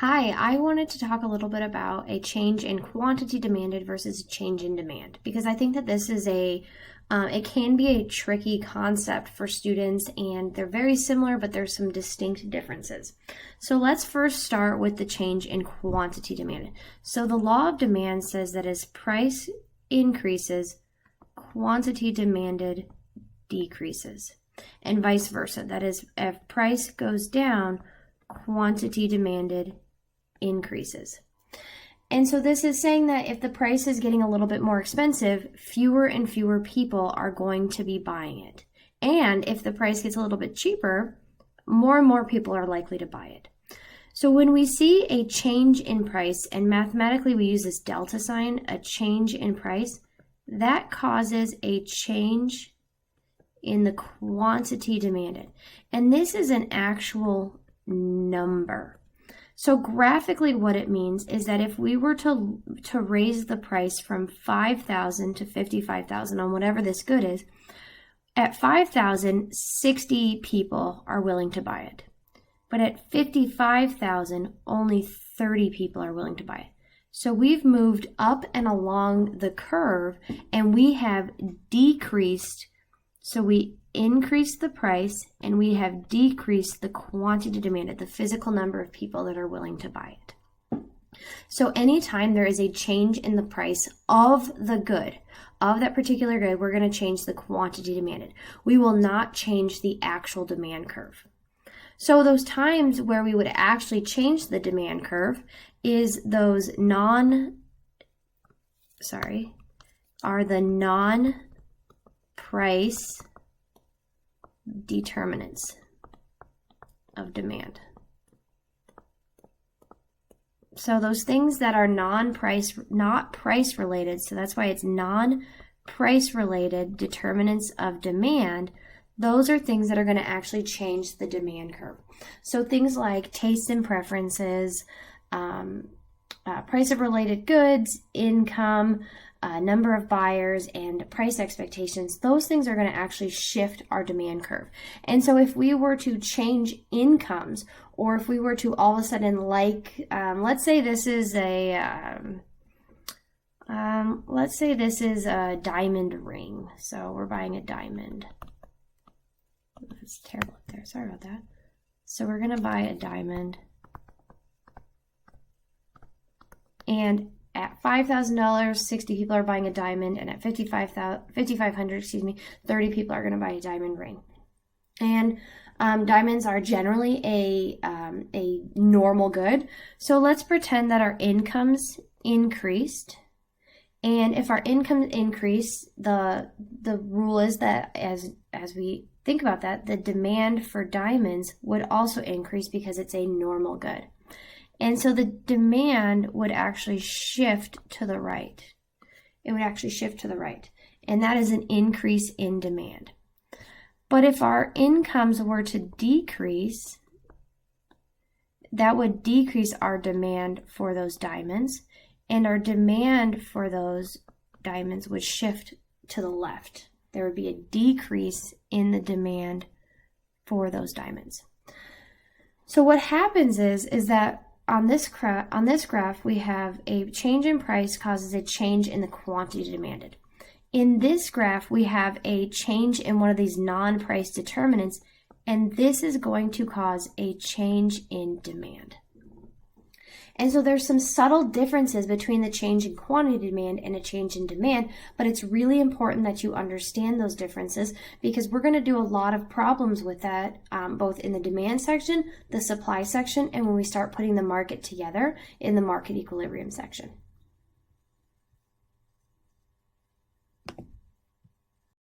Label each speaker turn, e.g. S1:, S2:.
S1: Hi, I wanted to talk a little bit about a change in quantity demanded versus a change in demand because I think that this is it can be a tricky concept for students and they're very similar, but there's some distinct differences. So let's first start with the change in quantity demanded. So the law of demand says that as price increases, quantity demanded decreases, and vice versa. That is, if price goes down, quantity demanded increases. And so this is saying that if the price is getting a little bit more expensive, fewer and fewer people are going to be buying it. And if the price gets a little bit cheaper, more and more people are likely to buy it. So when we see a change in price, and mathematically we use this delta sign, a change in price, that causes a change in the quantity demanded. And this is an actual number. So graphically what it means is that if we were to raise the price from 5,000 to 55,000 on whatever this good is, at 5,000, 60 people are willing to buy it. But at 55,000, only 30 people are willing to buy it. So we've moved up and along the curve and we have decreased. So we increased the price and we have decreased the quantity demanded, the physical number of people that are willing to buy it. So anytime there is a change in the price of the good, of that particular good, we're going to change the quantity demanded. We will not change the actual demand curve. So those times where we would actually change the demand curve is those the non-price determinants of demand. So those things that are not price related, so that's why it's non-price related determinants of demand, those are things that are going to actually change the demand curve. So things like tastes and preferences, price of related goods, income, number of buyers, and price expectations, those things are going to actually shift our demand curve. And so if we were to change incomes, or if we were to all of a sudden let's say this is a diamond ring. So we're buying a diamond. That's terrible up there. Sorry about that. So we're going to buy a diamond. And at $5,000, 60 people are buying a diamond, and at $5,500, 30 people are going to buy a diamond ring. And diamonds are generally a normal good. So let's pretend that our incomes increased. And if our income increased, the rule is that as we think about that, the demand for diamonds would also increase because it's a normal good. And so the demand would actually shift to the right. It would actually shift to the right. And that is an increase in demand. But if our incomes were to decrease, that would decrease our demand for those diamonds. And our demand for those diamonds would shift to the left. There would be a decrease in the demand for those diamonds. So what happens is that on this graph, we have a change in price causes a change in the quantity demanded. In this graph, we have a change in one of these non-price determinants, and this is going to cause a change in demand. And so there's some subtle differences between the change in quantity demand and a change in demand, but it's really important that you understand those differences because we're going to do a lot of problems with that, both in the demand section, the supply section, and when we start putting the market together in the market equilibrium section.